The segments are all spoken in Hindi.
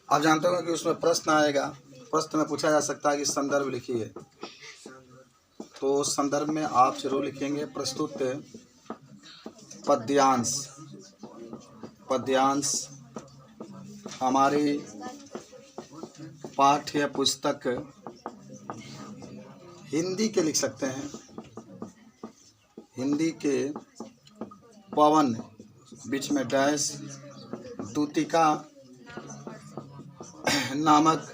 आप जानते हो कि उसमें प्रश्न आएगा, प्रश्न में पूछा जा सकता है कि संदर्भ लिखिए, तो संदर्भ में आप जरूर लिखेंगे प्रस्तुत पद्यांश। पद्यांश हमारी पाठ्य पुस्तक हिंदी के लिख सकते हैं। हिंदी के पवन बीच में डैश दूतिका नामक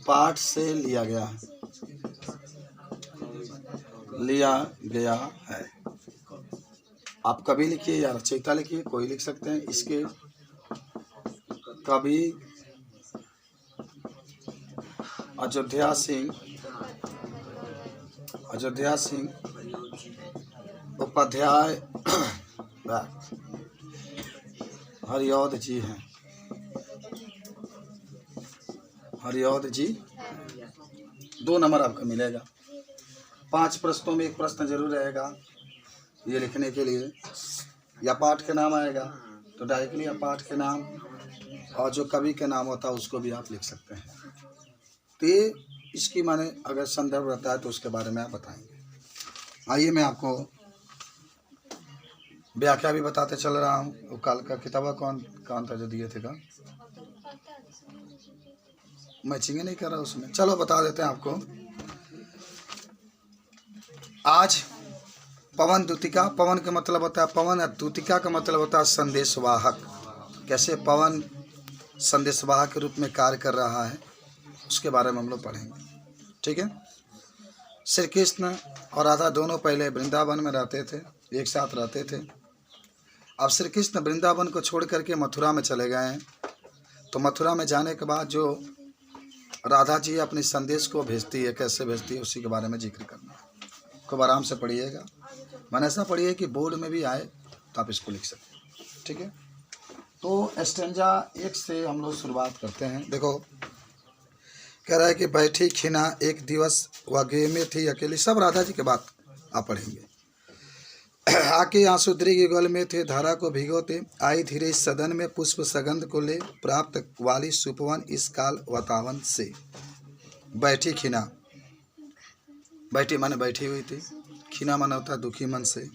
पाठ से लिया गया है। आप कवि लिखिए या रचयिता लिखिए, कोई लिख सकते हैं। इसके कवि अयोध्या सिंह उपाध्याय हरिऔध जी हैं। हरिऔध जी 2 नंबर आपका मिलेगा। 5 प्रश्नों में 1 प्रश्न जरूर रहेगा ये लिखने के लिए। या पाठ के नाम आएगा तो डायरेक्टली या पाठ के नाम, और जो कवि के नाम होता है उसको भी आप लिख सकते हैं। तो ये इसकी माने अगर संदर्भ रहता है तो उसके बारे में आप बताएंगे। आइए मैं आपको व्याख्या भी बताते चल रहा हूँ। वो काल का किताबा कौन था जो दिए थे का मैचिंग नहीं कर रहा उसमें। चलो बता देते हैं आपको। आज पवन दूतिका, पवन का मतलब होता है पवन, और दूतिका का मतलब होता है संदेशवाहक। कैसे पवन संदेशवाहक के रूप में कार्य कर रहा है उसके बारे में हम लोग पढ़ेंगे। ठीक है। श्री कृष्ण और राधा दोनों पहले वृंदावन में रहते थे, एक साथ रहते थे। अब श्री कृष्ण वृंदावन को छोड़ करके मथुरा में चले गए हैं। तो मथुरा में जाने के बाद जो राधा जी अपने संदेश को भेजती है, कैसे भेजती है, उसी के बारे में जिक्र करना है। खूब आराम से पढ़िएगा। मैंने ऐसा पढ़िए कि बोर्ड में भी आए तो आप इसको लिख सकते हैं। ठीक है। तो स्टैंजा 1 से हम लोग शुरुआत करते हैं। देखो कह रहा है कि बैठी खिना एक दिवस वह गे में थी अकेली। सब राधा जी के बात आप पढ़ेंगे। आके आंसू दृग युगल में थे, धारा को भिगोते, आई धीरे सदन में पुष्प सगंध को ले, प्राप्त वाली सुपवन इस काल वतावन से। बैठी खिना, बैठी माने बैठी हुई थी, खिना माने होता है दुखी मन से,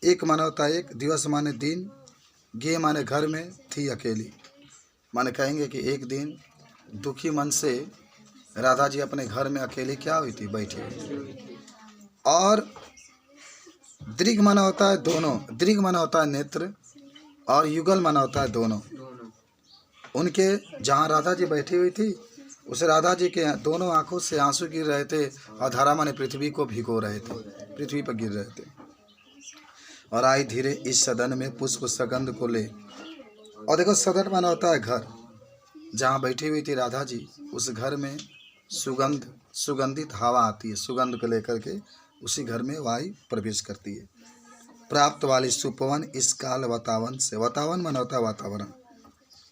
एक माने होता है एक, दिवस माने दिन, गे माने घर में, थी अकेली माने कहेंगे कि एक दिन दुखी मन से राधा जी अपने घर में अकेली क्या हुई थी, बैठी हुई। और दृग माना होता है दोनों, दृग माना होता है नेत्र, और युगल माना होता है दोनों। उनके जहाँ राधा जी बैठी हुई थी उस राधा जी के दोनों आंखों से आंसू गिर रहे थे, और धारा माने पृथ्वी को भिगो रहे थे, पृथ्वी पर गिर रहे थे। और आई धीरे इस सदन में पुष्प सगंध को ले। और देखो सदन माना होता है घर, जहाँ बैठी हुई थी राधा जी उस घर में सुगंधित हवा आती है, सुगंध को लेकर के उसी घर में वायु प्रवेश करती है। प्राप्त वाली सुपवन इस काल वातावन से, वातावन माना होता है वातावरण,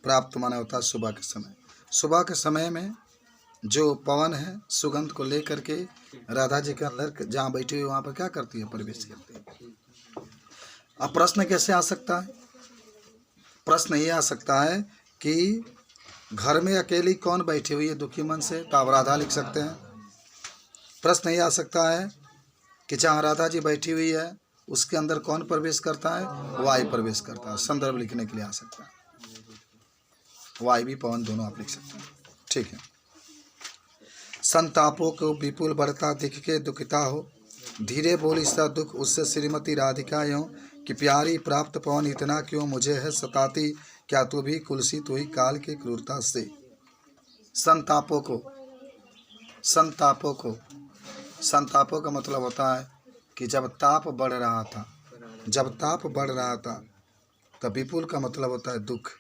प्राप्त माना होता है सुबह के समय। सुबह के समय में जो पवन है सुगंध को लेकर के राधा जी के अंदर जहाँ बैठी हुई वहाँ पर क्या करती है, प्रवेश करती है। अब प्रश्न कैसे आ सकता है? प्रश्न ये आ सकता है कि घर में अकेली कौन बैठी हुई है दुखी मन से, तो आप राधा लिख सकते हैं। प्रश्न ये आ सकता है कि जहाँ राधा जी बैठी हुई है उसके अंदर कौन प्रवेश करता है, वायु प्रवेश करता है। संदर्भ लिखने के लिए आ सकता है, वायु भी पवन दोनों आप लिख सकते हैं। ठीक है। संतापों को विपुल बढ़ता दिख के दुखिता हो, धीरे बोली सा दुख उससे श्रीमती राधिका यूं, कि प्यारी प्राप्त पवन इतना क्यों मुझे है सताती, क्या तू भी कुलसित हुई काल की क्रूरता से। संतापों को, संतापों का मतलब होता है कि जब ताप बढ़ रहा था, जब ताप बढ़ रहा था, तब विपुल का मतलब होता है दुख।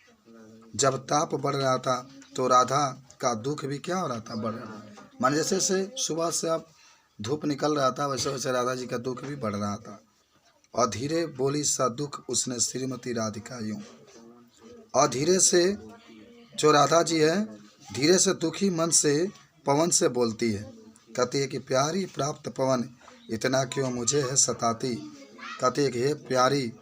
जब ताप बढ़ रहा था तो राधा का दुख भी क्या हो रहा था, बढ़ रहा। मान जैसे जैसे सुबह से अब धूप निकल रहा था वैसे वैसे राधा जी का दुख भी बढ़ रहा था। और धीरे बोली सा दुख उसने श्रीमती राधिका यूं, और धीरे से जो राधा जी है धीरे से दुखी मन से पवन से बोलती है, कहती है कि प्यारी प्राप्त पवन इतना क्यों मुझे है सताती। कहती है कि हे प्यारी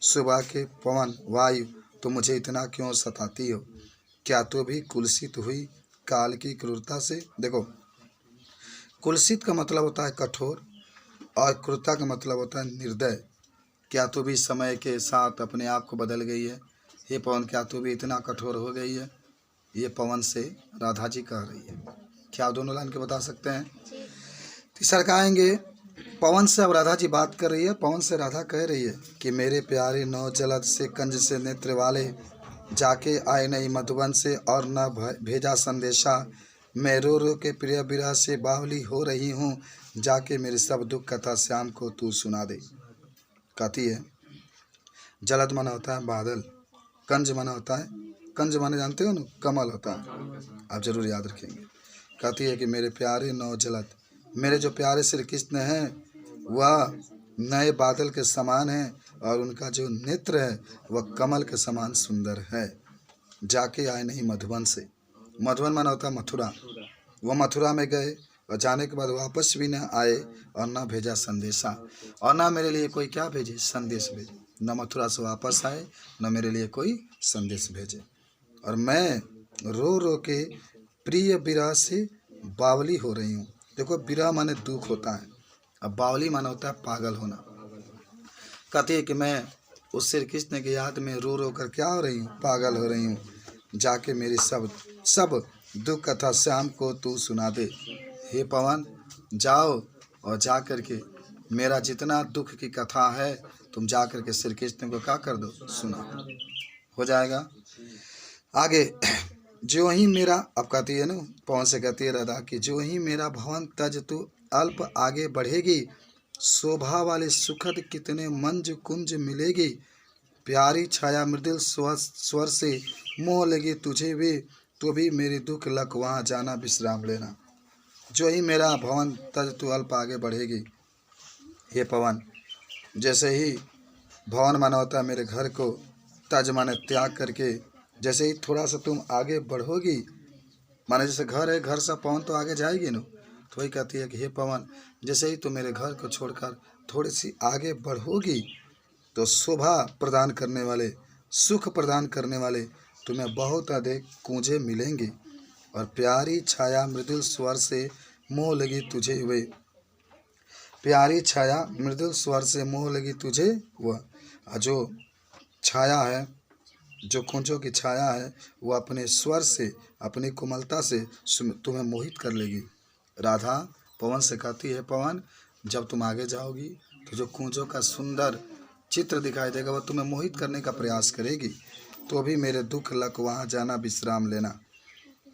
सुबह के पवन वायु तो मुझे इतना क्यों सताती हो। क्या तो भी कुलसित हुई काल की क्रूरता से। देखो, कुलसित का मतलब होता है कठोर और क्रूरता का मतलब होता है निर्दय। क्या तो भी समय के साथ अपने आप को बदल गई है। हे पवन, क्या तो भी इतना कठोर हो गई है। ये पवन से राधा जी कह रही है। क्या दोनों लाइन के बता सकते हैं? तीसरा कहेंगे, पवन से अब राधा जी बात कर रही है। पवन से राधा कह रही है कि मेरे प्यारे नौ जलद से कंज से नेत्र वाले, जाके आए नहीं मधुबन से और न भेजा संदेशा। मैं रो रो के प्रिय विरह से बावली हो रही हूँ, जाके मेरी सब दुख कथा श्याम को तू सुना दे। कहती है, जलद माना होता है बादल, कंज माना होता है, कंज माने जानते हो ना, कमल होता है, आप जरूर याद रखेंगे। कहती है कि मेरे प्यारे नौ जलद, मेरे जो प्यारे श्री कृष्ण हैं वह नए बादल के समान हैं और उनका जो नेत्र है वह कमल के समान सुंदर है। जाके आए नहीं मधुबन से, मधुबन माना होता है मथुरा। वह मथुरा में गए और जाने के बाद वापस भी न आए और न भेजा संदेशा, और न मेरे लिए कोई क्या भेजे, संदेश भेजे। न मथुरा से वापस आए, न मेरे लिए कोई संदेश भेजे। और मैं रो रो के प्रिय विरह से बावली हो रही हूँ। देखो, विरह माने दुख होता है, अब बावली माना होता है पागल होना। कहती है कि मैं उस श्री कृष्ण की याद में रो रो कर क्या हो रही हूँ, पागल हो रही हूँ। जाके मेरी सब दुख कथा श्याम को तू सुना दे। हे पवन, जाओ और जा कर के मेरा जितना दुख की कथा है तुम जा कर के श्री कृष्ण को क्या कर दो, सुना, हो जाएगा। आगे, जो ही मेरा, अब कहती है ना, पवन से कहती है राधा कि जो ही मेरा भवन तज तू अल्प आगे बढ़ेगी, शोभा वाले सुखद कितने मंज कुंज मिलेगी। प्यारी छाया मृदुल स्वर से मोह लगी तुझे भी, तो भी मेरी दुख लक वहाँ जाना विश्राम लेना। जो ही मेरा भवन तज तू अल्प आगे बढ़ेगी। हे पवन, जैसे ही भवन माना होता है मेरे घर को, तज माने त्याग करके, जैसे ही थोड़ा सा तुम आगे बढ़ोगी, माने जैसे घर है, घर से पवन तो आगे जाएगी ना, तो वही कहती है कि हे पवन, जैसे ही तुम मेरे घर को छोड़कर थोड़ी सी आगे बढ़ोगी तो शोभा प्रदान करने वाले, सुख प्रदान करने वाले तुम्हें बहुत अधिक कूंजे मिलेंगे। और प्यारी छाया मृदुल स्वर से मोह लगी तुझे वे, प्यारी छाया मृदुल स्वर से मोह लगी तुझे वह, जो छाया है, जो कुंजों की छाया है, वो अपने स्वर से, अपनी कोमलता से तुम्हें मोहित कर लेगी। राधा पवन से कहती है, पवन, जब तुम आगे जाओगी तो जो कुंजों का सुंदर चित्र दिखाई देगा वह तुम्हें मोहित करने का प्रयास करेगी। तो भी मेरे दुख लक वहाँ जाना विश्राम लेना।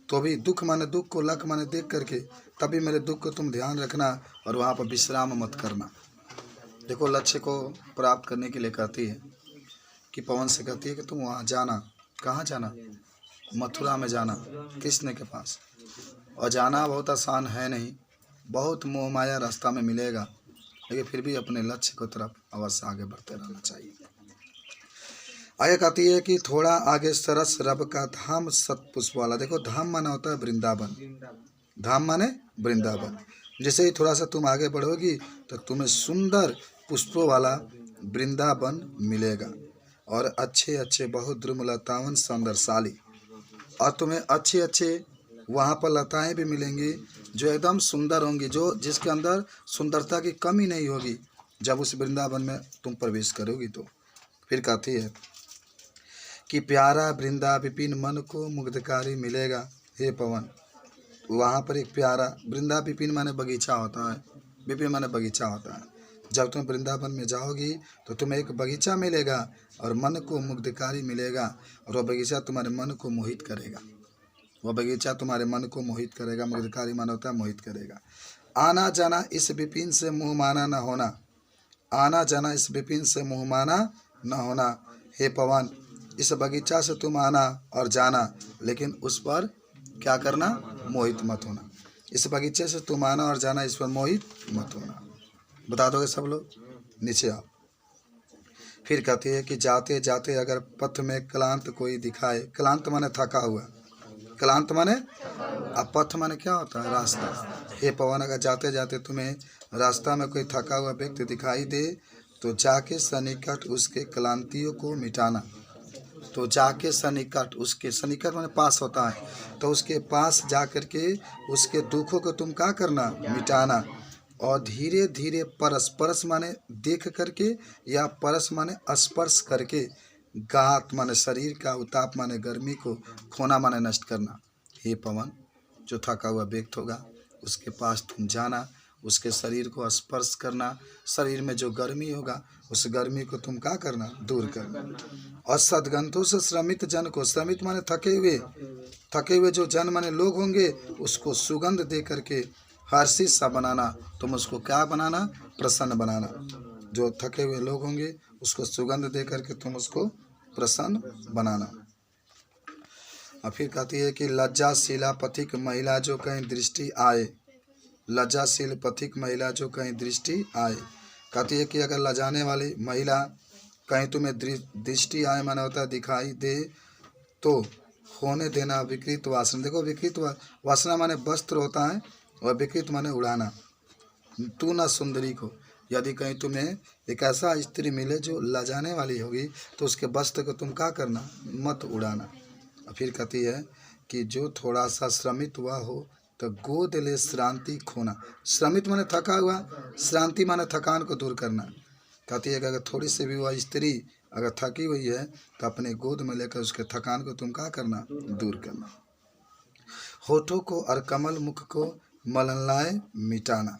तो भी दुख माने दुख को, लक माने देख करके, तभी मेरे दुख को तुम ध्यान रखना और वहाँ पर विश्राम मत करना। देखो, लक्ष्य को प्राप्त करने के लिए कहती है कि पवन से कहती है कि तुम वहाँ जाना। कहाँ जाना? मथुरा में जाना, कृष्ण के पास। और जाना बहुत आसान है नहीं, बहुत मोह माया रास्ता में मिलेगा, लेकिन फिर भी अपने लक्ष्य की तरफ अवश्य आगे बढ़ते रहना चाहिए। आगे कहती है कि थोड़ा आगे सरस रब का धाम सतपुष्प वाला। देखो, धाम माना होता है वृंदावन, धाम माने वृंदावन। जैसे ही थोड़ा सा तुम आगे बढ़ोगी तो तुम्हें सुंदर पुष्पों वाला वृंदावन मिलेगा और अच्छे अच्छे बहुत द्रुम लतावन सौंदर्यशाली, और तुम्हें अच्छे अच्छे वहाँ पर लताएं भी मिलेंगी जो एकदम सुंदर होंगी, जो जिसके अंदर सुंदरता की कमी नहीं होगी जब उस वृंदावन में तुम प्रवेश करोगी तो। फिर कहती है कि प्यारा वृंदा विपिन मन को मुग्धकारी मिलेगा। हे पवन, वहाँ पर एक प्यारा वृंदा, विपिन माने बगीचा होता है, विपिन माने बगीचा होता है। जब तुम वृंदावन में जाओगी तो तुम्हें एक बगीचा मिलेगा और मन को मुग्धकारी मिलेगा, और वह बगीचा तुम्हारे मन को मोहित करेगा। वह बगीचा तुम्हारे मन को मोहित करेगा। मुग्धकारी माना होता है मोहित करेगा। आना जाना इस विपिन से मुँह माना न होना, आना जाना इस विपिन से मुँह माना न होना। हे पवन, इस बगीचा से तुम आना और जाना, लेकिन उस पर क्या करना? मोहित मत होना। इस बगीचे से तुम आना और जाना, इस पर मोहित मत होना। बता दोगे सब लोग? नीचे आओ। फिर कहती है कि जाते जाते अगर पथ में क्लांत कोई दिखाए, क्लांत माने थका हुआ, क्लांत माने, अब पथ माने क्या होता है? रास्ता। हे पवन, अगर जाते जाते तुम्हें रास्ता में कोई थका हुआ व्यक्ति दिखाई दे तो जाके सन्निकट उसके क्लांतियों को मिटाना। तो जाके सन्निकट, उसके सन्निकट माने पास होता है, तो उसके पास जा कर के उसके दुखों को तुम क्या करना, मिटाना। और धीरे धीरे परस, परस माने देख करके, या परस माने स्पर्श करके, गात माने शरीर का, उताप माने गर्मी को, खोना माने नष्ट करना। हे पवन, जो थका हुआ व्यक्ति होगा उसके पास तुम जाना, उसके शरीर को स्पर्श करना, शरीर में जो गर्मी होगा उस गर्मी को तुम क्या करना, दूर करना। और सदगंधों से श्रमित जन को, श्रमित माने थके हुए जो जन माने लोग होंगे उसको सुगंध दे करके हर्षित सा बनाना। तुम उसको क्या बनाना, प्रसन्न बनाना। जो थके हुए लोग होंगे उसको सुगंध दे करके तुम उसको प्रसन्न बनाना। और फिर कहती है कि लज्जाशीला पथिक महिला जो कहीं दृष्टि आए, लज्जाशील पथिक महिला जो कहीं दृष्टि आए। कहती है कि अगर लजाने वाली महिला कहीं तुम्हें दृष्टि आए, माना होता है दिखाई दे, तो होने देना विकृत वासना। देखो विकृत वासना माने वस्त्र होता है, और विकृत माने उड़ाना। तू न सुंदरी को, यदि कहीं तुम्हें एक ऐसा स्त्री मिले जो लजाने वाली होगी तो उसके वस्त्र को तुम क्या करना, मत उड़ाना। फिर कहती है कि जो थोड़ा सा श्रमित हुआ हो तो गोद ले श्रांति खोना। श्रमित माने थका हुआ, श्रांति माने थकान को दूर करना। कहती है कि अगर थोड़ी सी भी वह स्त्री अगर थकी हुई है तो अपने गोद में लेकर उसके थकान को तुम क्या करना, दूर करना। होठों को और कमल मुख को मलनलाए मिटाना।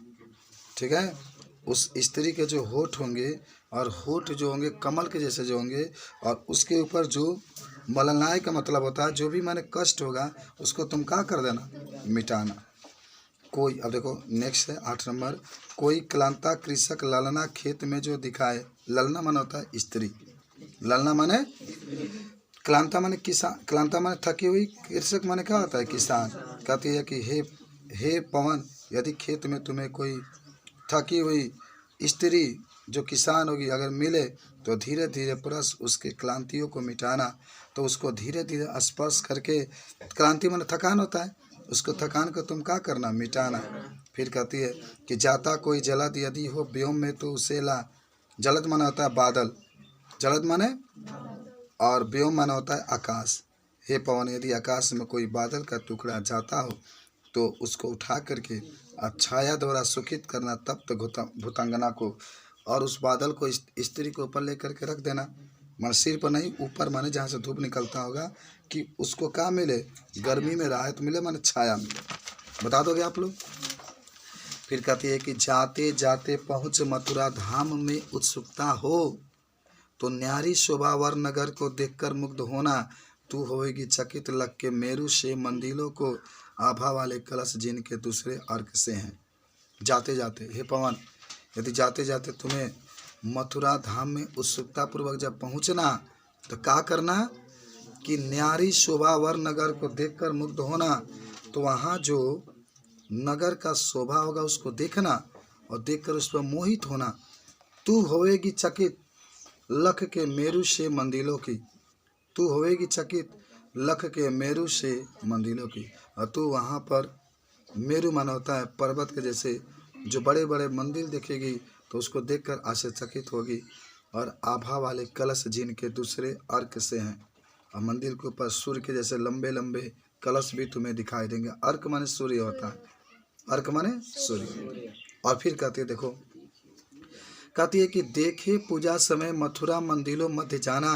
ठीक है, उस स्त्री के जो होठ होंगे, और होठ जो होंगे कमल के जैसे जो होंगे, और उसके ऊपर जो मलनलाए का मतलब होता है जो भी माने कष्ट होगा उसको तुम क्या कर देना, मिटाना। कोई, अब देखो नेक्स्ट है 8 नंबर, कोई क्लांता कृषक ललना खेत में जो दिखाए। ललना माने होता है स्त्री, ललना माने, क्लांता माने किसान, क्लांता माने थकी हुई, कृषक माने क्या होता है, किसान। कहती है कि हे पवन, यदि खेत में तुम्हें कोई थकी हुई स्त्री जो किसान होगी अगर मिले तो धीरे धीरे परस उसके क्लांतियों को मिटाना। तो उसको धीरे धीरे स्पर्श करके, क्लांति माने थकान होता है, उसको थकान को तुम क्या करना, मिटाना। फिर कहती है कि जाता कोई जलद यदि हो व्योम में तो उसे ला। जलद माना होता है बादल, जलद माने, और व्योम माना होता है आकाश। हे पवन, यदि आकाश में कोई बादल का टुकड़ा जाता हो तो उसको उठा करके छाया द्वारा सुखित करना तप्त भूतांगना को, और उस बादल को स्त्री को ऊपर लेकर के रख देना। माने सिर पर नहीं, ऊपर माने जहाँ से धूप निकलता होगा, कि उसको क्या मिले, गर्मी में राहत मिले, माने छाया मिले। बता दोगे आप लोग। फिर कहती है कि जाते जाते पहुँच मथुरा धाम में उत्सुकता हो तो न्यारी शोभा वर नगर को देखकर मुग्ध होना। तू होएगी चकित लग के मेरू से मंदिरों को, आभा वाले कलश जिनके दूसरे अर्क से हैं। जाते जाते, हे पवन, यदि जाते जाते तुम्हें मथुरा धाम में उत्सुकता पूर्वक जब पहुँचना तो क्या करना कि न्यारी शोभा वर नगर को देखकर मुग्ध होना। तो वहाँ जो नगर का शोभा होगा उसको देखना और देखकर उस पर मोहित होना। तू होएगी चकित लख के मेरू से मंदिरों की, तू होएगी चकित लख के मेरू से मंदिरों की। और तू वहाँ पर, मेरू माना होता है पर्वत के जैसे जो बड़े बड़े मंदिर देखेगी तो उसको देखकर आश्चर्यचकित होगी। और आभा वाले कलश जिनके दूसरे अर्क से हैं, और मंदिर के ऊपर सूर्य के जैसे लंबे लंबे कलश भी तुम्हें दिखाई देंगे। अर्क माने सूर्य होता है, अर्क माने सूर्य। और फिर कहती है, देखो कहती है कि देखे पूजा समय मथुरा मंदिरों मध्य जाना,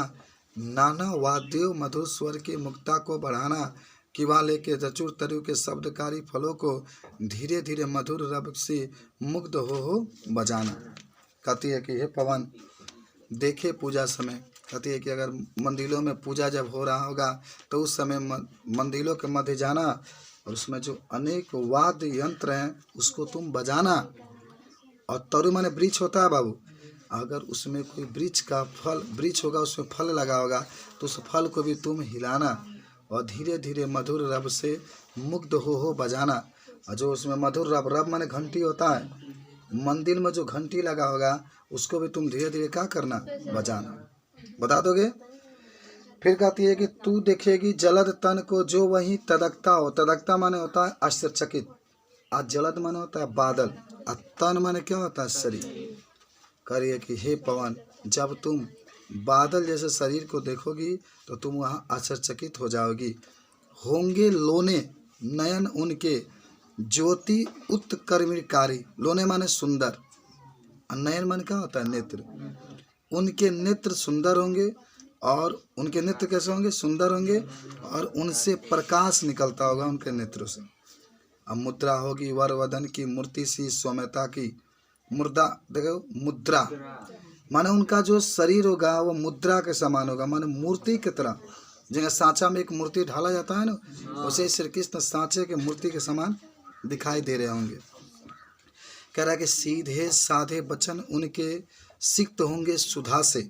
नाना वाद्यों मधुर स्वर के मुक्ता को बढ़ाना, किवा लेके चचुर तरु के शब्दकारी फलों को धीरे धीरे मधुर रब से मुग्ध हो बजाना। कहती है कि हे पवन, देखे पूजा समय, कहती है कि अगर मंदिरों में पूजा जब हो रहा होगा तो उस समय मंदिरों के मध्य जाना, और उसमें जो अनेक वाद्य यंत्र हैं उसको तुम बजाना। और तरु माने वृक्ष होता है बाबू, अगर उसमें कोई वृक्ष का फल, वृक्ष होगा उसमें फल लगा होगा तो उस फल को भी तुम हिलाना और धीरे धीरे मधुर रब से मुग्ध हो बजाना। और जो उसमें मधुर रब, रब माने घंटी होता है, मंदिर में जो घंटी लगा होगा उसको भी तुम धीरे धीरे क्या करना, बजाना। बता दोगे। फिर कहती है कि तू देखेगी जलद तन को जो वहीं तदकता हो। तदकता माने होता है आश्चर्यचकित, और जलद माने होता है बादल, और तन माने क्या होता है, शरीर। करिए कि हे पवन, जब तुम बादल जैसे शरीर को देखोगी तो तुम वहाँ आश्चर्यचकित हो जाओगी। होंगे लोने नयन उनके ज्योति उत्कर्मिकारी। लोने माने सुंदर, और नयन माने क्या होता है? नेत्र। उनके नेत्र सुंदर होंगे, और उनके नेत्र कैसे होंगे? सुंदर होंगे, और उनसे प्रकाश निकलता होगा उनके नेत्रों से। अब मुद्रा होगी वर वदन की, मूर्ति सी सौम्यता की। मुद्रा देखो, मुद्रा माने उनका जो शरीर होगा वो मुद्रा के समान होगा, माने मूर्ति की तरह। जिन्हें सांचा में एक मूर्ति ढाला जाता है ना, उसे श्री कृष्ण सांचे के मूर्ति के समान दिखाई दे रहे होंगे। कह रहा है कि सीधे साधे वचन उनके सिक्त होंगे सुधा से,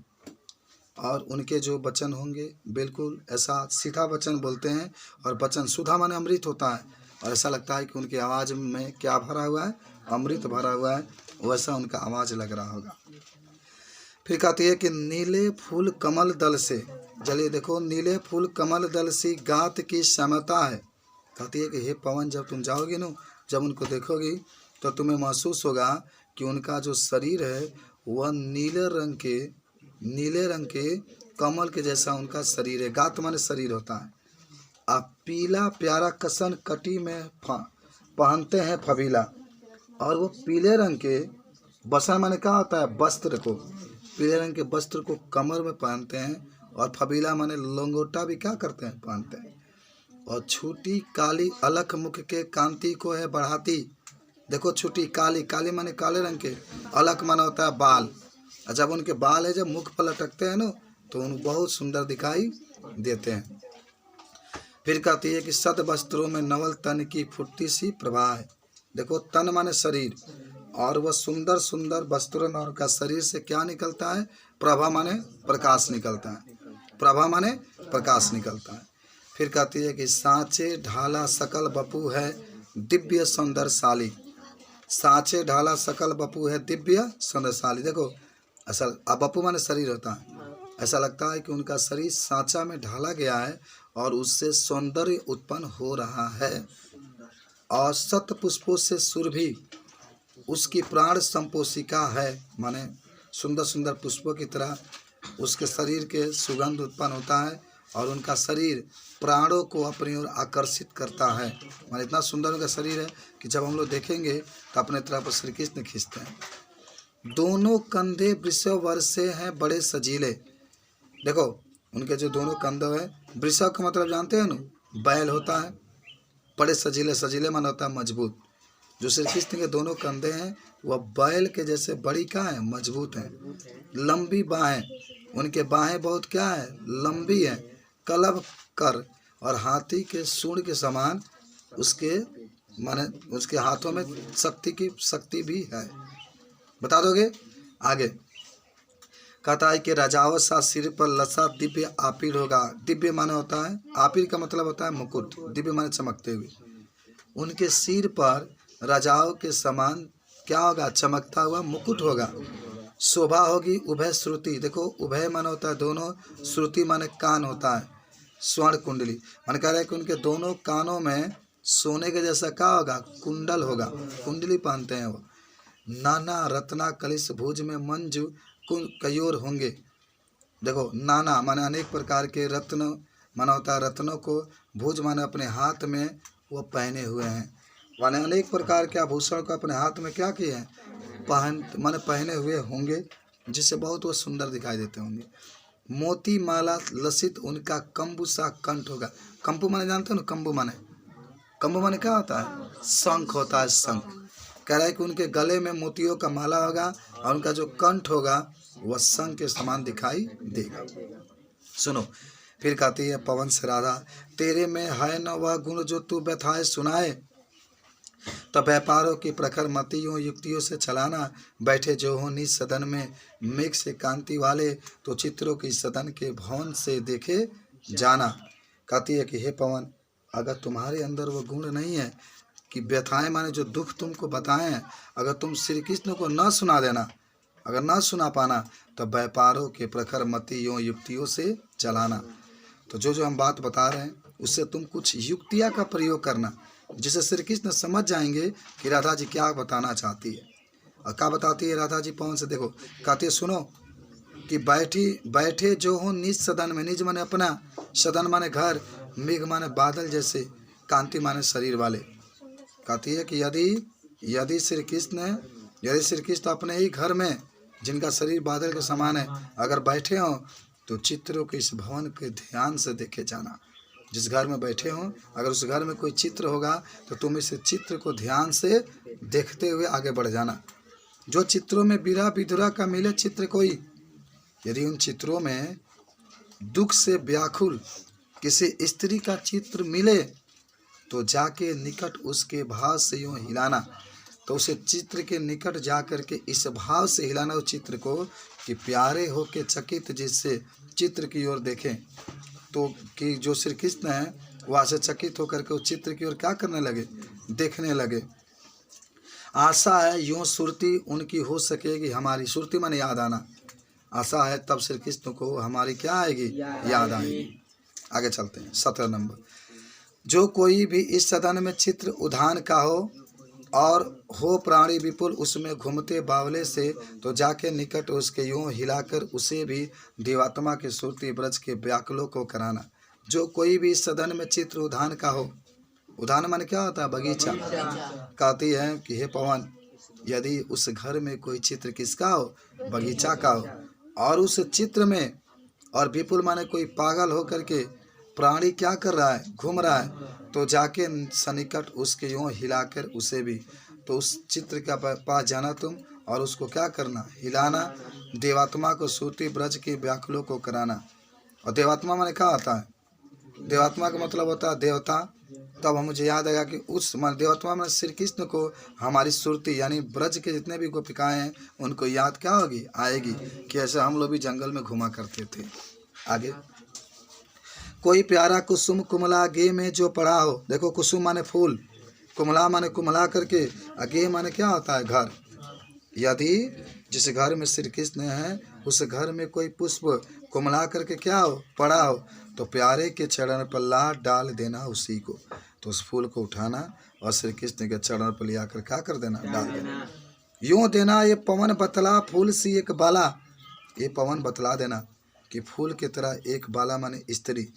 और उनके जो वचन होंगे बिल्कुल ऐसा सीधा वचन बोलते हैं, और वचन सुधा माने अमृत होता है, और ऐसा लगता है कि उनकी आवाज़ में क्या भरा हुआ है? अमृत भरा हुआ है, वैसा उनका आवाज़ लग रहा होगा। फिर कहती है कि नीले फूल कमल दल से, चलिए देखो, नीले फूल कमल दल सी गात की क्षमता है। कहती है कि हे पवन, जब तुम जाओगे ना, जब उनको देखोगी तो तुम्हें महसूस होगा कि उनका जो शरीर है वह नीले रंग के कमल के जैसा उनका शरीर है। गात माने शरीर होता है। अब पीला प्यारा कसन कटी में पहनते हैं फबीला, और वो पीले रंग के बसन माने क्या होता है? वस्त्र को, पीले रंग के वस्त्र को कमर में पहनते हैं, और फबीला माने लंगोटा भी क्या करते हैं? पहनते हैं। और छूटी काली अलख मुख के कांति को है बढ़ाती। देखो, छूटी काली, काली माने काले रंग के, अलख माना होता है बाल। जब उनके बाल है, जब मुख पर लटकते हैं ना, तो उन बहुत सुंदर दिखाई देते हैं। फिर कहती है कि सद वस्त्रों में नवल तन की फुर्ती सी प्रभा है। देखो, तन माने शरीर, और वह सुंदर सुंदर वस्त्रों में उनका शरीर से क्या निकलता है? प्रभा माने प्रकाश निकलता है। प्रभा माने प्रकाश निकलता है। फिर कहती है कि सांचे ढाला सकल बपू है दिव्य सौंदर्यशाली। सांचे ढाला सकल बपू है दिव्य सौंदर्यशाली। देखो, ऐसा, अब बपू माने शरीर होता है, ऐसा लगता है कि उनका शरीर सांचा में ढाला गया है, और उससे सौंदर्य उत्पन्न हो रहा है। और सत पुष्पों से सुरभि उसकी प्राण संपोषिका है, माने सुंदर सुंदर पुष्पों की तरह उसके शरीर के सुगंध उत्पन्न होता है, और उनका शरीर प्राणों को अपनी ओर आकर्षित करता है। माने इतना सुंदर उनका शरीर है कि जब हम लोग देखेंगे तो अपने तरफ श्री कृष्ण खींचते हैं। दोनों कंधे वृषभ वर्षे हैं बड़े सजीले। देखो, उनके जो दोनों कंधे हैं, वृषभ का मतलब जानते हैं ना? बैल होता है। बड़े सजीले, सजीले माना होता है मजबूत। जो श्री कृष्ण के दोनों कंधे हैं वह बैल के जैसे बड़ी क्या है? मजबूत हैं। लंबी बाहें, उनके बाहें बहुत क्या है? लंबी हैं। कलभ कर, और हाथी के सूंड के समान उसके माने उसके हाथों में शक्ति भी है। बता दोगे? आगे कहता है कि राजाओं सा सिर पर लसा दिव्य आपिर होगा। दिव्य माने होता है, आपिर का मतलब होता है मुकुट, दिव्य माने चमकते हुए। उनके सिर पर राजाओं के समान क्या होगा? चमकता हुआ मुकुट होगा। शोभा होगी उभय श्रुति। देखो, उभय माने होता है दोनों, श्रुति माने कान होता है। स्वर्ण कुंडली मन कह रहा है कि उनके दोनों कानों में सोने के जैसा क्या होगा? कुंडल होगा, कुंडली पहनते हैं वो। नाना रत्ना कलिश भुज में मंजू कयोर होंगे। देखो, नाना माने अनेक प्रकार के, रत्न माना होता है रत्नों को, भुज माने अपने हाथ में वो पहने हुए हैं, माने अनेक प्रकार के आभूषण को अपने हाथ में क्या किए हैं? पहने हुए होंगे, जिससे बहुत वो सुंदर दिखाई देते होंगे। मोती माला लसित उनका कंबु सा कंठ होगा। कंबु माने जानते हो ना? कंबु माने क्या होता है? शंख होता है, शंख। कह रहा है कि उनके गले में मोतियों का माला होगा, और उनका जो कंठ होगा वह शंख के समान दिखाई देगा। सुनो, फिर कहती है पवन से राधा, तेरे में है न वह गुण जो तू व्यथाए सुनाए। तो व्यापारों की प्रखर मतियों युक्तियों से चलाना। बैठे जो हो निज सदन में मेघ से कांति वाले, तो चित्रों की सदन के भवन से देखे जाना। कहती है कि हे पवन, अगर तुम्हारे अंदर वो गुण नहीं है कि व्यथाएं माने जो दुख तुमको बताए हैं, अगर तुम श्री कृष्ण को न सुना देना, अगर न सुना पाना, तो व्यापारों के प्रखर मतियों युक्तियों से चलाना। तो जो जो हम बात बता रहे हैं उससे तुम कुछ युक्तियाँ का प्रयोग करना, जिससे श्री कृष्ण समझ जाएंगे कि राधा जी क्या बताना चाहती है। और क्या बताती है राधा जी पवन से? देखो, कहती है सुनो, कि बैठे जो हो निज सदन में, निज माने अपना, सदन माने घर, मेघ माने बादल जैसे, कांति माने शरीर वाले। कहती है कि यदि श्री कृष्ण अपने ही घर में, जिनका शरीर बादल के समान है, अगर बैठे हों तो चित्रों के इस भवन के ध्यान से देखे जाना। जिस घर में बैठे हों, अगर उस घर में कोई चित्र होगा तो तुम इस चित्र को ध्यान से देखते हुए आगे बढ़ जाना। जो चित्रों में विरह विधुरा का मिले चित्र कोई, यदि उन चित्रों में दुख से व्याकुल किसी स्त्री का चित्र मिले तो जाके निकट उसके भाव से यूँ हिलाना। तो उसे चित्र के निकट जा कर के इस भाव से हिलाना उस चित्र को कि प्यारे हो के चकित जिससे चित्र की ओर देखें। तो कि जो श्री कृष्ण है वहाँ से चकित होकर के उस चित्र की ओर क्या करने लगे, देखने लगे। आशा है यूँ सुरती उनकी हो सकेगी हमारी, सुरती माने याद आना। आशा है तब श्री कृष्ण को हमारी क्या आएगी, याद आएगी। आगे चलते हैं 17 नंबर। जो कोई भी इस सदन में चित्र उद्यान का हो और हो प्राणी विपुल उसमें घूमते बावले से, तो जाके निकट उसके यूँ हिलाकर उसे भी देवात्मा की सुरती ब्रज के व्याकुलों को कराना। जो कोई भी इस सदन में चित्र उद्यान का हो, उद्यान माने क्या होता है, बगीचा। कहती है कि हे पवन, यदि उस घर में कोई चित्र किसका हो, बगीचा का हो, और उस चित्र में, और विपुल माने कोई पागल हो करके प्राणी क्या कर रहा है, घूम रहा है, तो जाके सनिकट उसके यूँ हिलाकर उसे भी, तो उस चित्र के पास जाना तुम और उसको क्या करना, हिलाना। देवात्मा को सूती ब्रज के व्याकुलों को कराना। और देवात्मा माने क्या होता है, देवात्मा का मतलब होता है देवता। तब मुझे याद आएगा कि उस मान देवात्मा में श्री कृष्ण को हमारी सुरती यानी ब्रज के जितने भी गोपिकाएं हैं उनको याद क्या होगी, आएगी कि ऐसे हम लोग भी जंगल में घुमा करते थे। आगे, कोई प्यारा कुसुम कुमला गे में जो पड़ा हो। देखो कुसुम माने फूल, कुमला माने कुमला करके, अगे माने क्या होता है, घर। यदि जिस घर में श्री कृष्ण है उस घर में कोई पुष्प कुमला करके क्या हो, पड़ा हो, तो प्यारे के चरण पर लाड डाल देना उसी को। तो उस फूल को उठाना और श्री कृष्ण के चरण पर ले आकर क्या कर देना, डाल देना। यूँ देना ये पवन बतला फूल सी एक बाला। ये पवन बतला देना कि फूल की तरह एक बाला माने स्त्री,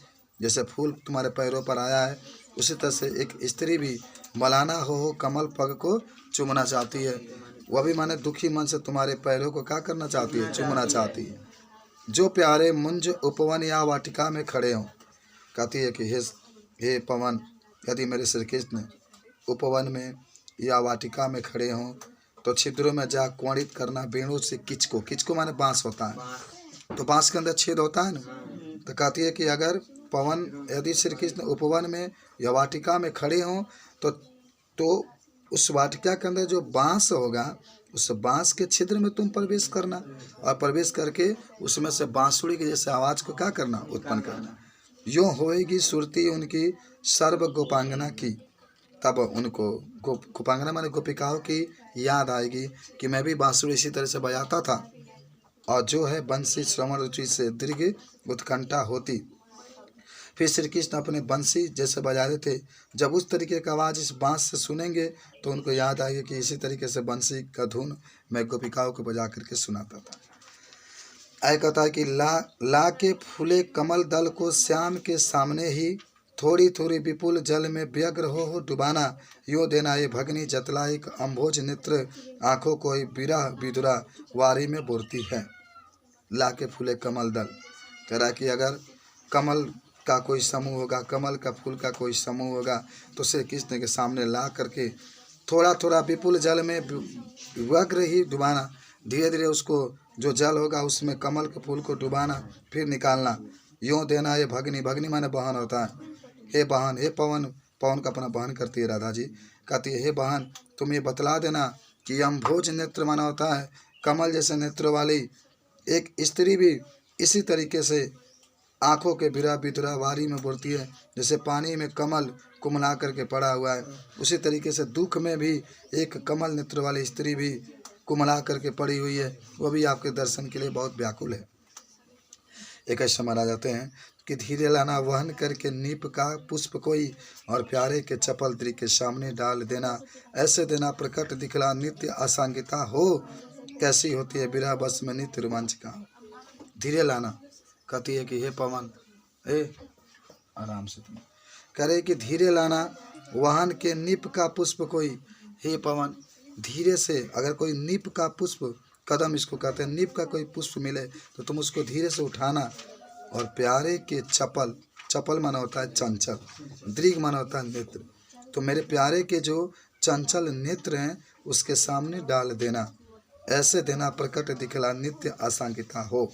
जैसे फूल तुम्हारे पैरों पर आया है उसी तरह से एक स्त्री भी मलाना हो कमल पग को चूमना चाहती है। वह भी माने दुखी मन से तुम्हारे पैरों को क्या करना चाहती है, चूमना चाहती है। जो प्यारे मुंज उपवन या वाटिका में खड़े हों। कहती है कि हे पवन, यदि मेरे श्री कृष्ण उपवन में या वाटिका में खड़े हों तो छिद्रों में जा क्वणित करना वेणु से किचको। किचको माने बाँस होता है, तो बाँस के अंदर छेद होता है ना। तो कहती है कि अगर पवन यदि श्री कृष्ण उपवन में या वाटिका में खड़े हों तो उस वाटिका के अंदर जो बाँस होगा उस बाँस के छिद्र में तुम प्रवेश करना और प्रवेश करके उसमें से बांसुरी के जैसे आवाज़ को क्या करना, उत्पन्न करना। यूँ होएगी सुरती उनकी सर्व गोपांगना की। तब उनको गोपांगना माने गोपिकाओं की याद आएगी कि मैं भी बांसुरी इसी तरह से बजाता था, और जो है बंसी श्रवण रुचि से दीर्घ उत्कंठा होती। फिर श्री कृष्ण अपने बंसी जैसे बजा रहे थे, जब उस तरीके का आवाज़ इस बाँस से सुनेंगे तो उनको याद आएगी कि इसी तरीके से बंसी का धुन मैं गोपिकाओं को बजा करके सुनाता था। ऐसा कहता है कि ला के फूले कमल दल को श्याम के सामने ही थोड़ी थोड़ी विपुल जल में व्यग्र हो डुबाना। यूँ देना ये भगनी जतलाई अम्भोज नेत्र आँखों को बिरह विधुरा वारी में बोरती है। ला के फूले कमल दल कह रहा कि अगर कमल का कोई समूह होगा, कमल का फूल का कोई समूह होगा तो श्री कृष्ण के सामने ला करके थोड़ा थोड़ा विपुल जल में व्यग्र ही डुबाना। धीरे धीरे उसको जो जल होगा उसमें कमल के फूल को डुबाना फिर निकालना। यूँ देना ये भगनी, भगनी माने बहन होता है। हे बहन, हे पवन, पवन का अपना बहन करती है राधा जी। कहती है हे बहन तुम ये बतला देना कि अम्भोज नेत्र माना होता है कमल जैसे नेत्र वाली एक स्त्री भी इसी तरीके से आँखों के बिरा बितरा वारी में बोलती है। जैसे पानी में कमल कुमला करके पड़ा हुआ है उसी तरीके से दुख में भी एक कमल नेत्र वाली स्त्री भी कुमला करके पड़ी हुई है, वो भी आपके दर्शन के लिए बहुत व्याकुल है। एक ऐसा माना जाते हैं कि धीरे लाना वहन करके नीप का पुष्प कोई और प्यारे के चपल त्री के सामने डाल देना। ऐसे देना प्रकट दिखला नित्य असांगिता हो, कैसी होती है बिरह बस में नित्य रोमांच का। धीरे लाना। कहती है कि हे पवन, ए आराम से तुम, कह रहे कि धीरे लाना वाहन के नीप का पुष्प कोई। हे पवन, धीरे से अगर कोई नीप का पुष्प, कदम इसको कहते हैं, नीप का कोई पुष्प मिले तो तुम उसको धीरे से उठाना। और प्यारे के चपल, चपल माना होता है चंचल, दृग माना होता है नेत्र, तो मेरे प्यारे के जो चंचल नेत्र हैं उसके सामने डाल देना। ऐसे देना प्रकट दिखला नित्य आशंकिता हो।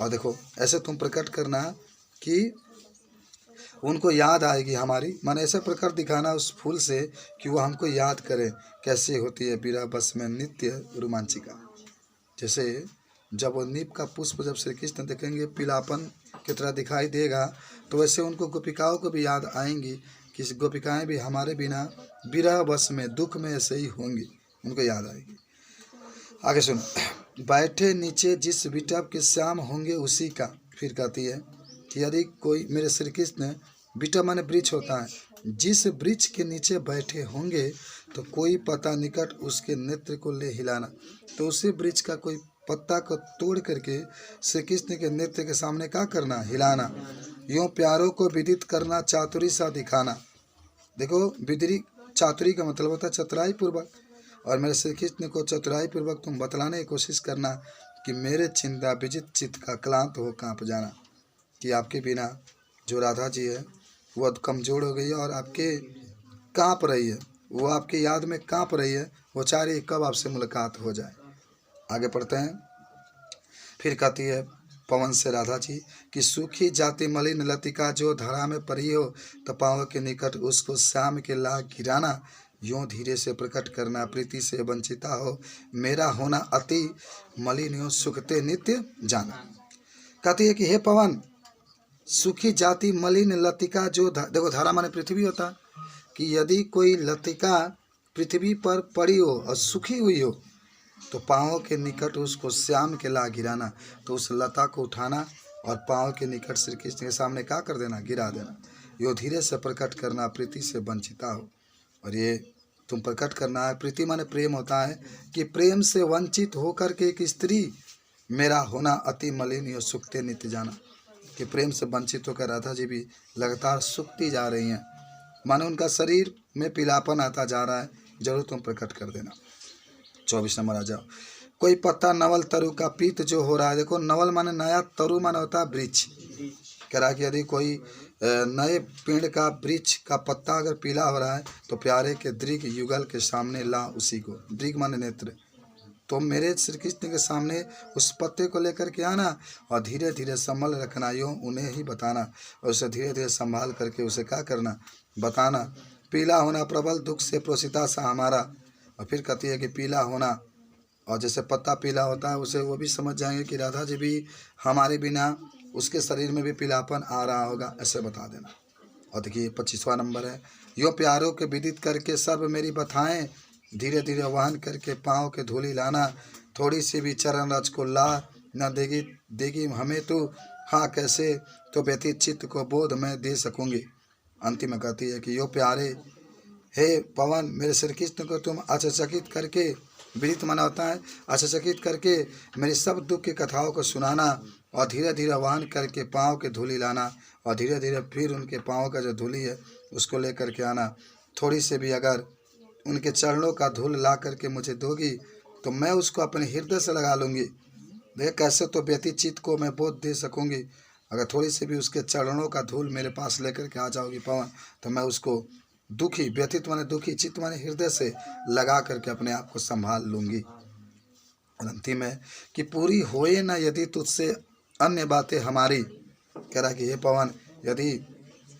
और देखो ऐसे तुम प्रकट करना कि उनको याद आएगी हमारी, माने ऐसे प्रकट दिखाना उस फूल से कि वो हमको याद करे कैसे होती है बीरा बस में नित्य रोमांचिका। जैसे जब वो नीप का पुष्प जब श्री कृष्ण देखेंगे पीलापन की तरह दिखाई देगा, तो वैसे उनको गोपिकाओं को भी याद आएंगी कि गोपिकाएं भी हमारे बिना विरह वश में दुख में ऐसे ही होंगी, उनको याद आएगी। आगे सुनो, बैठे नीचे जिस विटप के श्याम होंगे उसी का। फिर कहती है कि यदि कोई, मेरे श्री कृष्ण, विटप माने वृक्ष होता है, जिस वृक्ष के नीचे बैठे होंगे तो कोई पता निकट उसके नेत्र को ले हिलाना। तो उसी वृक्ष का कोई पत्ता को तोड़ करके श्री कृष्ण के नेत्र के सामने क्या करना, हिलाना। यूँ प्यारों को विदित करना, चातुरी सा दिखाना। देखो विदित चातुरी का मतलब होता है चतुराई पूर्वक, और मेरे श्री कृष्ण को चतुराई पूर्वक तुम बतलाने की कोशिश करना कि मेरे चिंता विजित चित्त का क्लांत हो काँप जाना, कि आपके बिना जो राधा जी है वो कमज़ोर हो गई है और आपके काँप रही है, वो आपके याद में काँप रही है, वो चाह रही है कब आपसे मुलाकात हो जाए। आगे पढ़ते हैं। फिर कहती है पवन से राधा जी कि सूखी जाति मलिन लतिका जो धरा में पड़ी हो, तो पाँव के निकट उसको श्याम के ला गिराना। यूँ धीरे से प्रकट करना, प्रीति से वंचिता हो, मेरा होना अति मलिन हो, सुखते नित्य जाना। कहती है कि हे पवन, सूखी जाति मलिन लतिका जो देखो धारा माने पृथ्वी होता है, कि यदि कोई लतिका पृथ्वी पर पड़ी हो और सूखी हुई हो तो पाँव के निकट उसको श्याम के ला गिराना। तो उस लता को उठाना और पाँव के निकट श्री कृष्ण के सामने क्या कर देना, गिरा देना। यो धीरे से प्रकट करना, प्रीति से वंचिता हो। और ये तुम प्रकट करना है, प्रीति माने प्रेम होता है, कि प्रेम से वंचित होकर के एक स्त्री, मेरा होना अति मलिन यो सुखते नित्य जाना, कि प्रेम से वंचित होकर राधा जी भी लगातार सूखती जा रही हैं, मानो उनका शरीर में पीलापन आता जा रहा है, जरूर तुम प्रकट कर देना। 24 नंबर आ जाओ। कोई पत्ता नवल तरु का पीत जो हो रहा है। देखो नवल माने नया, तरु माने होता है वृक्ष। कह रहा है कि यदि कोई नए पेड़ का वृक्ष का पत्ता अगर पीला हो रहा है तो प्यारे के दृग युगल के सामने ला उसी को, दृग माने नेत्र, तो मेरे श्री कृष्ण के सामने उस पत्ते को लेकर के आना और धीरे धीरे संभल रखना, यूँ उन्हें ही बताना और उसे धीरे धीरे संभाल करके उसे क्या करना, बताना। पीला होना प्रबल दुख से प्रोसिता सा हमारा। और फिर कहती है कि पीला होना, और जैसे पत्ता पीला होता है उसे वो भी समझ जाएंगे कि राधा जी भी हमारे बिना उसके शरीर में भी पीलापन आ रहा होगा, ऐसे बता देना। और देखिए 25वां नंबर है, यो प्यारों के विदित करके सब मेरी बथाएं, धीरे धीरे वहन करके पाँव के धूली लाना। थोड़ी सी भी चरण रज को ला न देगी हमें तू, हाँ कैसे तो व्यतीत चित्त को बोध मैं दे सकूँगी। अंतिम में कहती है कि यो प्यारे, हे पवन, मेरे श्री कृष्ण को तुम आश्चर्यचकित करके, विदित माना होता है आश्चर्यचकित करके, मेरी सब दुख की कथाओं को सुनाना और धीरे धीरे वाहन करके पाँव के धूली लाना। और धीरे धीरे फिर उनके पाँव का जो धूली है उसको लेकर के आना। थोड़ी से भी अगर उनके चरणों का धूल ला करके मुझे दोगी तो मैं उसको अपने हृदय से लगा लूँगी। देख कैसे तो व्यतीत चित्त को मैं बोध दे सकूँगी। अगर थोड़ी सी भी उसके चरणों का धूल मेरे पास लेकर के आ जाओगी पवन, तो मैं उसको दुखी, व्यतीत माने दुखी, चित्त माने हृदय से लगा करके अपने आप को संभाल लूँगी। और अंतिम है कि पूरी होए न यदि तुझसे अन्य बातें हमारी। कह रहा कि हे पवन, यदि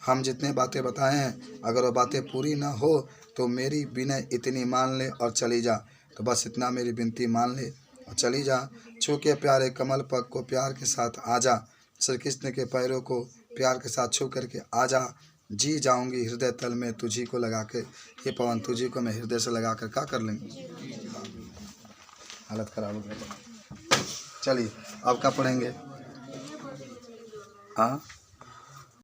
हम जितने बातें बताए हैं अगर वो बातें पूरी ना हो तो मेरी विनय इतनी मान ले और चली जा। तो बस इतना मेरी विनती मान ले और चली जा। छू के प्यारे कमल पग को प्यार के साथ आ जा, श्री कृष्ण के पैरों को प्यार के साथ छू करके आ जा। जी जाऊंगी हृदय तल में तुझी को लगा के। हे पवन, तुझी को मैं हृदय से लगा कर क्या कर लेंगे, हालत खराब हो गई। चलिए अब क्या पढ़ेंगे, हाँ